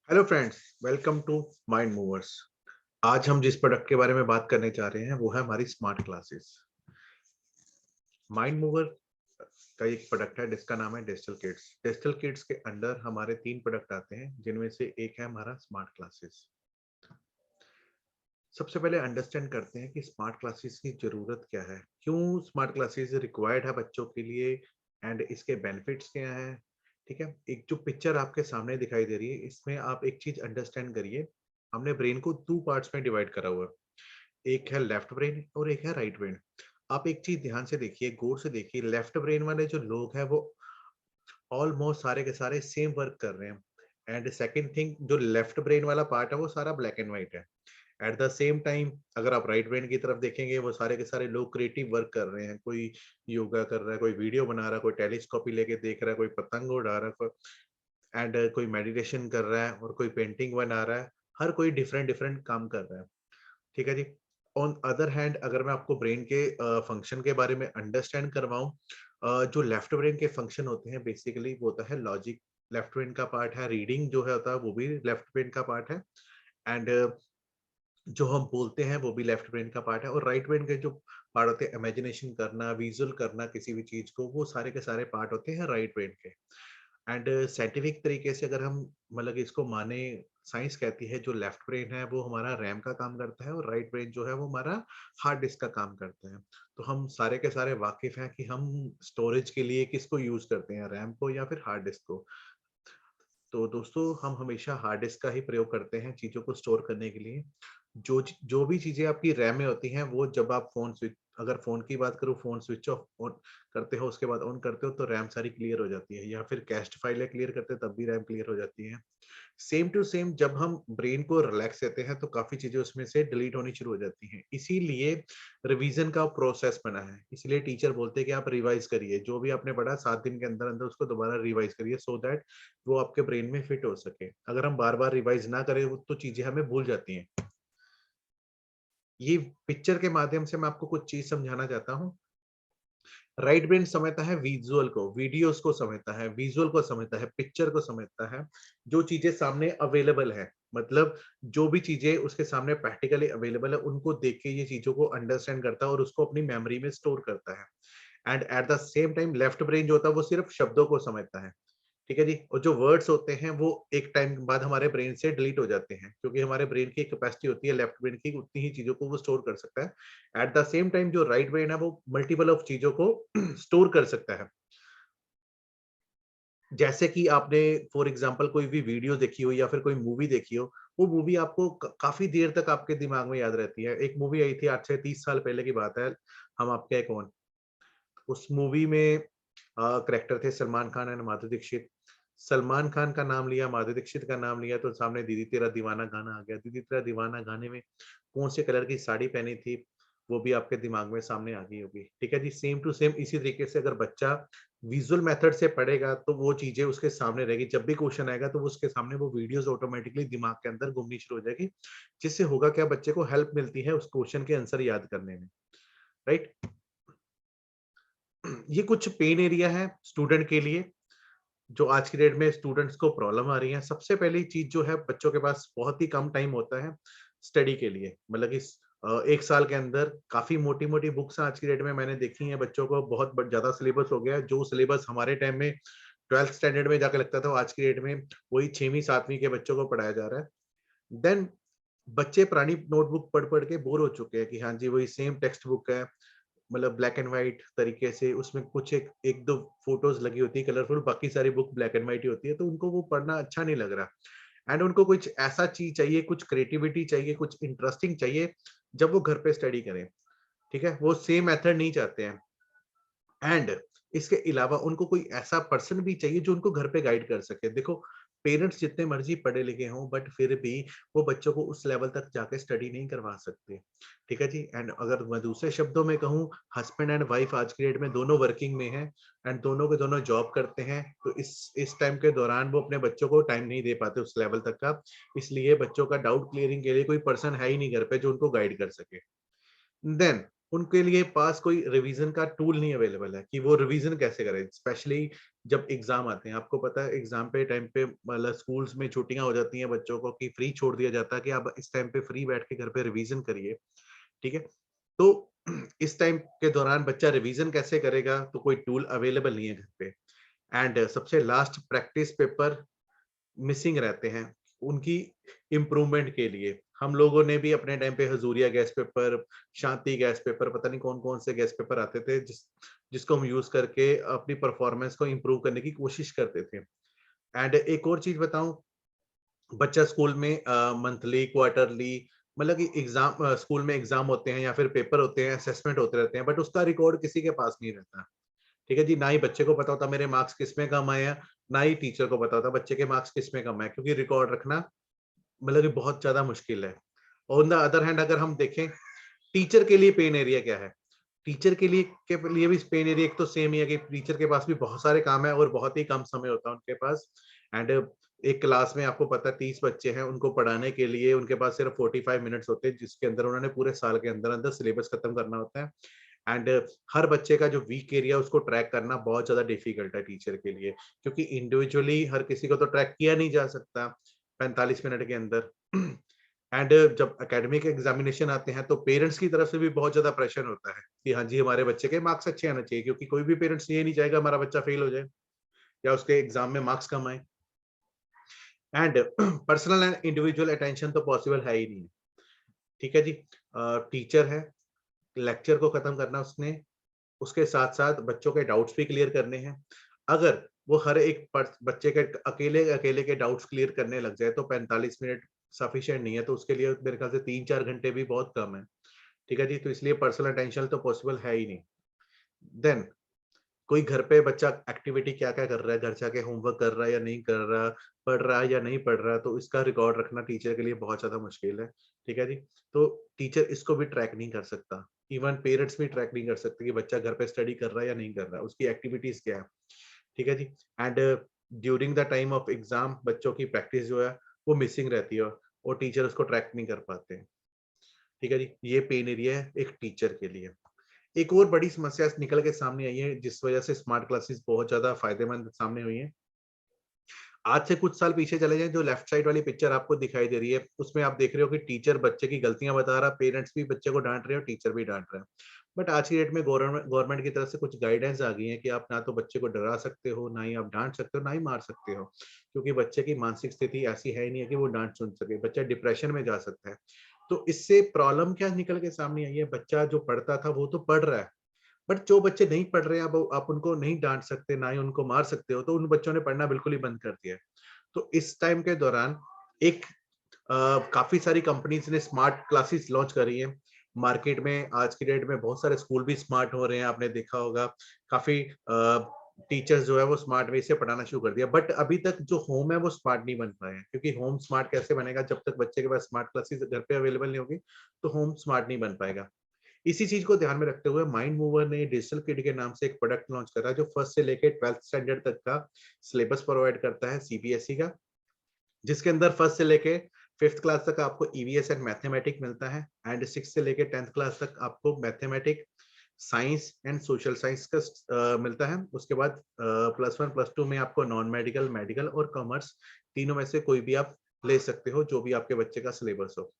Hello friends, welcome to mind movers. आज हम जिस प्रोडक्ट के बारे में बात करने जा रहे हैं वो है हमारी स्मार्ट क्लासेस। माइंड मूवर का एक प्रोडक्ट है जिसका नाम है डिजिटल किड्स। डिजिटल किड्स के अंडर हमारे 3 प्रोडक्ट आते हैं जिनमें से एक है हमारा स्मार्ट क्लासेस। सबसे पहले अंडरस्टैंड करते हैं कि स्मार्ट क्लासेस की जरूरत क्या है, क्यों स्मार्ट क्लासेस रिक्वायर्ड है बच्चों के लिए एंड इसके बेनिफिट्स क्या हैं। ठीक है, एक जो पिक्चर आपके सामने दिखाई दे रही है इसमें आप एक चीज अंडरस्टैंड करिए। हमने ब्रेन को 2 पार्ट्स में डिवाइड करा हुआ है, एक है लेफ्ट ब्रेन और एक है राइट ब्रेन। आप एक चीज ध्यान से देखिए, गौर से देखिए, लेफ्ट ब्रेन वाले जो लोग हैं वो ऑलमोस्ट सारे के सारे सेम वर्क कर रहे हैं। एंड सेकंड थिंग, जो लेफ्ट ब्रेन वाला पार्ट है वो सारा ब्लैक एंड व्हाइट है। एट द सेम टाइम अगर आप राइट ब्रेन की तरफ देखेंगे वो सारे के सारे लोग क्रिएटिव वर्क कर रहे हैं। कोई योगा कर रहा है, कोई वीडियो बना रहा है, कोई टेलीस्कोपी लेके देख रहा है, कोई पतंग उड़ा रहा है एंड कोई मेडिटेशन कर रहा है और कोई पेंटिंग बना रहा है। हर कोई डिफरेंट डिफरेंट काम कर रहा है। ठीक है जी। ऑन अदर हैंड अगर मैं आपको ब्रेन के फंक्शन के बारे में अंडरस्टैंड करवाऊं, जो लेफ्ट ब्रेन के फंक्शन होते हैं बेसिकली वो होता है लॉजिक, लेफ्ट ब्रेन का पार्ट है। रीडिंग जो है होता है वो भी लेफ्ट ब्रेन का पार्ट है। एंड जो हम बोलते हैं वो भी लेफ्ट ब्रेन का पार्ट है। और राइट ब्रेन के जो पार्ट होते हैं, इमेजिनेशन करना, विजुअल करना किसी भी चीज को, वो सारे के सारे पार्ट होते हैं राइट ब्रेन के। एंड साइंटिफिक तरीके से अगर हम मतलब इसको माने, साइंस कहती है जो लेफ्ट ब्रेन है वो हमारा रैम का काम करता है और राइट ब्रेन जो है वो हमारा हार्ड डिस्क का काम करता है। तो हम सारे के सारे वाकिफ हैं कि हम स्टोरेज के लिए किसको यूज करते हैं, रैम को या फिर हार्ड डिस्क को। तो दोस्तों, हम हमेशा हार्ड डिस्क का ही प्रयोग करते हैं चीज़ों को स्टोर करने के लिए। जो भी चीज़ें आपकी रैम में होती हैं वो जब आप फ़ोन स्विच, अगर फ़ोन की बात करूँ, फ़ोन स्विच ऑफ ऑन करते हो उसके बाद ऑन करते हो तो रैम सारी क्लियर हो जाती है, या फिर कैश्ड फाइलें क्लियर करते हैं तब भी रैम क्लियर हो जाती है। सेम टू सेम जब हम ब्रेन को रिलैक्स देते हैं तो काफ़ी चीज़ें उसमें से डिलीट होनी शुरू हो जाती हैं। इसीलिए रिवीजन का प्रोसेस बना है। इसलिए टीचर बोलते हैं कि आप रिवाइज करिए, जो भी आपने पढ़ा 7 दिन के अंदर-अंदर उसको दोबारा रिवाइज करिए सो दैट वो आपके ब्रेन में फिट हो सके। अगर हम बार-बार रिवाइज ना करें वो तो चीज़ें हमें भूल जाती हैं। ये पिक्चर के माध्यम से मैं आपको कुछ चीज़ समझाना चाहता हूँ। राइट ब्रेन समझता है विजुअल को, वीडियोस को समझता है, विजुअल को समझता है, पिक्चर को समझता है, जो चीजें सामने अवेलेबल है। मतलब जो भी चीजें उसके सामने प्रैक्टिकली अवेलेबल है उनको देख के ये चीजों को अंडरस्टैंड करता है और उसको अपनी मेमोरी में स्टोर करता है। And at the same time left brain जो होता है वो सिर्फ शब्दों को समझता है। ठीक है जी। और जो वर्ड्स होते हैं वो एक टाइम बाद हमारे ब्रेन से डिलीट हो जाते हैं, क्योंकि हमारे ब्रेन की कैपेसिटी होती है लेफ्ट ब्रेन की, उतनी ही चीजों को वो स्टोर कर सकता है। एट द सेम टाइम जो राइट ब्रेन है वो मल्टीपल ऑफ चीजों को स्टोर कर सकता है। जैसे कि आपने फॉर एग्जांपल कोई भी वीडियो देखी हो या फिर कोई मूवी देखी हो, वो मूवी आपको काफी देर तक आपके दिमाग में याद रहती है। एक मूवी आई थी आज से 30 साल पहले की बात है, हम आपके हैं कौन। उस मूवी में करेक्टर थे सलमान खान एंड माधुरी दीक्षित। सलमान खान का नाम लिया, माधुरी दीक्षित का नाम लिया तो सामने दीदी तेरा दीवाना गाना आ गया। दीदी तेरा दीवाना गाने में कौन से कलर की साड़ी पहनी थी वो भी आपके दिमाग में सामने आ गई होगी। ठीक है जी। सेम टू सेम इसी तरीके से अगर बच्चा विजुअल मेथड से पढ़ेगा तो वो चीजें उसके सामने रहेगी। जब भी क्वेश्चन आएगा तो वो उसके सामने वो वीडियोस ऑटोमेटिकली दिमाग के अंदर घूमनी शुरू हो जाएगी, जिससे होगा क्या, बच्चे को हेल्प मिलती है उस क्वेश्चन के आंसर याद करने में। राइट। ये कुछ पेन एरिया है स्टूडेंट के लिए, जो आज की डेट में स्टूडेंट्स को प्रॉब्लम आ रही है। सबसे पहली चीज जो है, बच्चों के पास बहुत ही कम टाइम होता है स्टडी के लिए। मतलब कि 1 साल के अंदर काफी मोटी मोटी बुक्स आज की डेट में मैंने देखी हैं। बच्चों को बहुत ज्यादा सिलेबस हो गया है। जो सिलेबस हमारे टाइम में 12th स्टैंडर्ड में जाके लगता था वो आज की डेट में वही 6वीं 7वीं के बच्चों को पढ़ाया जा रहा है। देन बच्चे पुरानी नोटबुक पढ़ पढ़ के बोर हो चुके हैं कि हाँ जी वही सेम टेक्स्ट बुक है। मतलब ब्लैक एंड व्हाइट तरीके से उसमें कुछ एक एक दो फोटोज लगी होती है कलरफुल, बाकी सारी बुक ब्लैक एंड व्हाइट ही होती है, तो उनको वो पढ़ना अच्छा नहीं लग रहा। एंड उनको कुछ ऐसा चीज चाहिए, कुछ क्रिएटिविटी चाहिए, कुछ इंटरेस्टिंग चाहिए जब वो घर पे स्टडी करें। ठीक है, वो सेम मेथड नहीं चाहते हैं। एंड इसके अलावा उनको कोई ऐसा पर्सन भी चाहिए जो उनको घर पे गाइड कर सके। देखो, पेरेंट्स जितने मर्जी पढ़े लिखे हों बट फिर भी वो बच्चों को उस लेवल तक जाके स्टडी नहीं करवा सकते। ठीक है जी। एंड अगर मैं दूसरे शब्दों में कहूँ, हस्बैंड एंड वाइफ आज की डेट में दोनों वर्किंग में हैं एंड दोनों के दोनों जॉब करते हैं, तो इस टाइम के दौरान वो अपने बच्चों को टाइम नहीं दे पाते उस लेवल तक का। इसलिए बच्चों का डाउट क्लियरिंग के लिए कोई पर्सन है ही नहीं घर पे जो उनको गाइड कर सके। देन उनके लिए पास कोई रिवीजन का टूल नहीं अवेलेबल है कि वो रिवीजन कैसे करें, स्पेशली जब एग्जाम आते हैं। आपको पता है एग्जाम पे टाइम पे मतलब स्कूल्स में छुट्टियां हो जाती हैं बच्चों को, कि फ्री छोड़ दिया जाता है कि आप इस टाइम पे फ्री बैठ के घर पे रिवीजन करिए, ठीक है। तो इस टाइम के दौरान बच्चा रिवीजन कैसे करेगा, तो कोई टूल अवेलेबल नहीं है घर पे। एंड सबसे लास्ट प्रैक्टिस पेपर मिसिंग रहते हैं उनकी इम्प्रूवमेंट के लिए। हम लोगों ने भी अपने टाइम पे हजूरिया गैस पेपर, शांति गैस पेपर, पता नहीं कौन कौन से गैस पेपर आते थे जिसको हम यूज करके अपनी परफॉर्मेंस को इम्प्रूव करने की कोशिश करते थे। एंड एक और चीज बताऊं, बच्चा स्कूल में मंथली, क्वार्टरली, मतलब कि एग्जाम, स्कूल में एग्जाम होते हैं या फिर पेपर होते हैं, असेसमेंट होते रहते हैं, बट उसका रिकॉर्ड किसी के पास नहीं रहता। ठीक है जी, ना ही बच्चे को पता होता मेरे मार्क्स किस में कम आए हैं, ना ही टीचर को पता होता बच्चे के मार्क्स किस में कम है, क्योंकि रिकॉर्ड रखना मतलब कि बहुत ज्यादा मुश्किल है। ऑन द अदर हैंड अगर हम देखें, टीचर के लिए पेन एरिया क्या है, टीचर के लिए भी पेन एरिया एक तो सेम ही है कि टीचर के पास भी बहुत सारे काम है और बहुत ही कम समय होता है उनके पास। एंड एक क्लास में आपको पता है 30 बच्चे हैं, उनको पढ़ाने के लिए उनके पास सिर्फ 45 मिनट्स होते हैं, जिसके अंदर उन्होंने पूरे साल के अंदर अंदर सिलेबस खत्म करना होता है। एंड हर बच्चे का जो वीक एरिया उसको ट्रैक करना बहुत ज्यादा डिफिकल्ट है टीचर के लिए, क्योंकि इंडिविजुअली हर किसी को तो ट्रैक किया नहीं जा सकता 45 मिनट के अंदर। एंड जब एकेडमिक एग्जामिनेशन आते हैं तो पेरेंट्स की तरफ से भी बहुत ज्यादा प्रेशर होता है कि हाँ जी हमारे बच्चे के मार्क्स अच्छे आने चाहिए, क्योंकि कोई भी पेरेंट्स ये नहीं चाहेगा हमारा बच्चा फेल हो जाए या उसके एग्जाम में मार्क्स कम आए। And personal and individual attention तो पॉसिबल है ही नहीं। ठीक है जी, टीचर है, लेक्चर को खत्म करना उसने, उसके साथ साथ बच्चों के डाउट्स भी क्लियर करने हैं। अगर वो हर एक बच्चे के अकेले अकेले के डाउट्स क्लियर करने लग जाए तो 45 मिनट सफिशिएंट नहीं है, तो उसके लिए मेरे ख्याल से 3-4 घंटे भी बहुत कम है। ठीक है जी, तो इसलिए पर्सनल अटेंशन तो पॉसिबल है ही नहीं। देन कोई घर पे बच्चा एक्टिविटी क्या क्या कर रहा है, घर जाके होमवर्क कर रहा है या नहीं कर रहा, पढ़ रहा है या नहीं पढ़ रहा, तो इसका रिकॉर्ड रखना टीचर के लिए बहुत ज्यादा मुश्किल है। ठीक है जी, तो टीचर इसको भी ट्रैक नहीं कर सकता, इवन पेरेंट्स भी ट्रैक नहीं कर सकते कि बच्चा घर पे स्टडी कर रहा है या नहीं कर रहा है, उसकी एक्टिविटीज क्या है। ठीक है जी। And during the time of exam बच्चों की प्रैक्टिस जो है वो मिसिंग रहती है और टीचर उसको ट्रैक नहीं कर पाते। ठीक है जी, ये पेन एरिया है एक टीचर के लिए। एक और बड़ी समस्या निकल के सामने आई है जिस वजह से स्मार्ट क्लासेस बहुत ज्यादा फायदेमंद सामने हुई है। आज से कुछ साल पीछे चले जाएं, जो लेफ्ट साइड वाली पिक्चर आपको दिखाई दे रही है उसमें आप देख रहे हो कि टीचर बच्चे की गलतियां बता रहा, पेरेंट्स भी बच्चे को डांट रहे हो, टीचर भी डांट रहा है। बट आज की डेट में गवर्नमेंट की तरफ से कुछ गाइडेंस आ गई है कि आप ना तो बच्चे को डरा सकते हो, ना ही आप डांट सकते हो, ना ही मार सकते हो, क्योंकि बच्चे की मानसिक स्थिति ऐसी है ही नहीं है कि वो डांट सुन सके, बच्चा डिप्रेशन में जा सकता है। तो इससे प्रॉब्लम क्या निकल के सामने आई है, बच्चा जो पढ़ता था वो तो पढ़ रहा है, बट जो बच्चे नहीं पढ़ रहे हैं अब आप उनको नहीं डांट सकते, ना ही उनको मार सकते हो, तो उन बच्चों ने पढ़ना बिल्कुल ही बंद कर दिया है। तो इस टाइम के दौरान एक काफी सारी कंपनीज ने स्मार्ट क्लासेस लॉन्च करी है मार्केट में। आज की डेट में बहुत सारे स्कूल भी स्मार्ट हो रहे हैं, आपने देखा होगा काफी टीचर्स जो है वो स्मार्ट वे से पढ़ाना शुरू कर दिया। बट अभी तक जो होम है वो स्मार्ट नहीं बन पाए हैं, क्योंकि होम स्मार्ट कैसे बनेगा जब तक बच्चे के पास स्मार्ट क्लासेस घर पे अवेलेबल नहीं होगी, तो होम स्मार्ट नहीं बन पाएगा। इसी चीज को ध्यान में रखते हुए माइंड मूवर ने डिजिटल किड के नाम से एक प्रोडक्ट लॉन्च करा जो फर्स्ट से लेके 12th स्टैंडर्ड तक का सिलेबस प्रोवाइड करता है सीबीएसई का, जिसके अंदर फर्स्ट से लेके 5th क्लास तक आपको ईवीएस एंड मैथमेटिक मिलता है, एंड 6 से लेके 10th क्लास तक आपको mathematic, science and social science का मिलता है। उसके बाद +1 +2 में आपको नॉन मेडिकल, मेडिकल और कॉमर्स तीनों में से कोई भी आप ले सकते हो, जो भी आपके बच्चे का सिलेबस हो।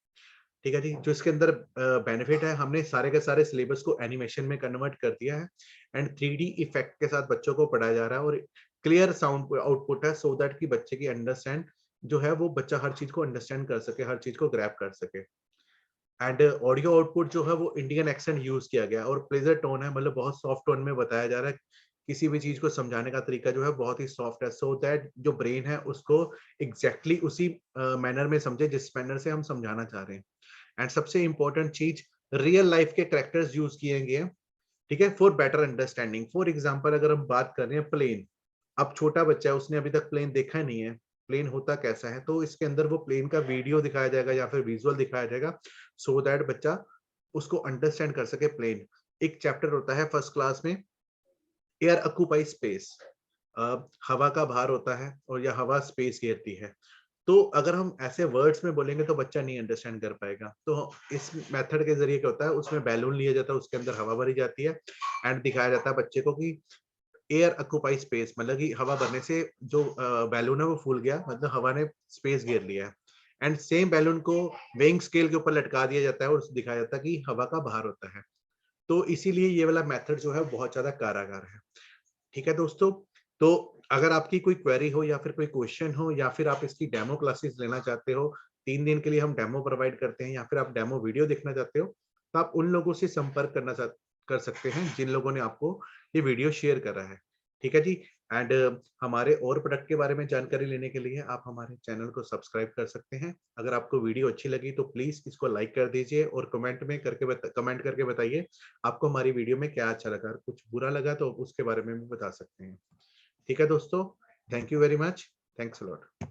ठीक है जी, जो इसके अंदर बेनिफिट है, हमने सारे के सारे सिलेबस को एनिमेशन में कन्वर्ट कर दिया है एंड 3D इफेक्ट के साथ बच्चों को पढ़ाया जा रहा है, और क्लियर साउंड आउटपुट है सो दैट कि बच्चे की अंडरस्टैंड जो है वो बच्चा हर चीज को अंडरस्टैंड कर सके, हर चीज को ग्रैब कर सके। एंड ऑडियो आउटपुट जो है वो इंडियन एक्सेंट यूज किया गया है और प्लेजर टोन है, मतलब बहुत सॉफ्ट टोन में बताया जा रहा है। किसी भी चीज को समझाने का तरीका जो है बहुत ही सॉफ्ट है, सो दैट जो ब्रेन है उसको एग्जैक्टली उसी मैनर में समझे जिस मैनर से हम समझाना चाह रहे हैं। एंड सबसे इंपॉर्टेंट चीज, रियल लाइफ के कैरेक्टर्स यूज किए गए हैं। ठीक है, for better understanding. For example अगर हम बात कर रहे हैं प्लेन, अब छोटा बच्चा है उसने अभी तक प्लेन देखा नहीं है, प्लेन होता कैसा है, तो इसके अंदर वो प्लेन का वीडियो दिखाया जाएगा या फिर विजुअल दिखाया जाएगा, सो दैट बच्चा उसको अंडरस्टैंड कर सके प्लेन। एक चैप्टर होता है फर्स्ट क्लास में, एयर ऑक्यूपाई स्पेस, हवा का भार होता है और या हवा स्पेस घेरती है। तो अगर हम ऐसे वर्ड्स में बोलेंगे तो बच्चा नहीं अंडरस्टैंड कर पाएगा। तो इस मेथड के जरिए क्या होता है, उसमें बैलून लिया जाता है, उसके अंदर हवा भरी जाती है एंड दिखाया जाता है बच्चे को कि एयर ऑक्यूपाई स्पेस, मतलब कि हवा भरने से जो बैलून है वो फूल गया, मतलब हवा ने स्पेस घेर लिया है। एंड सेम बैलून को वेइंग स्केल के ऊपर लटका दिया जाता है और दिखाया जाता है कि हवा का भार होता है। तो इसीलिए ये वाला मेथड जो है बहुत ज्यादा कारागार है। ठीक है दोस्तों, तो अगर आपकी कोई क्वेरी हो या फिर कोई क्वेश्चन हो या फिर आप इसकी डेमो क्लासेस लेना चाहते हो, 3 दिन के लिए हम डेमो प्रोवाइड करते हैं, या फिर आप डेमो वीडियो देखना चाहते हो, तो आप उन लोगों से संपर्क कर सकते हैं जिन लोगों ने आपको ये वीडियो शेयर करा है। ठीक है जी। एंड हमारे और प्रोडक्ट के बारे में जानकारी लेने के लिए आप हमारे चैनल को सब्सक्राइब कर सकते हैं। अगर आपको वीडियो अच्छी लगी तो प्लीज इसको लाइक कर दीजिए और कमेंट करके बताइए आपको हमारी वीडियो में क्या अच्छा लगा। कुछ बुरा लगा तो उसके बारे में भी बता सकते हैं। ठीक है दोस्तों, thank you very much, thanks a lot.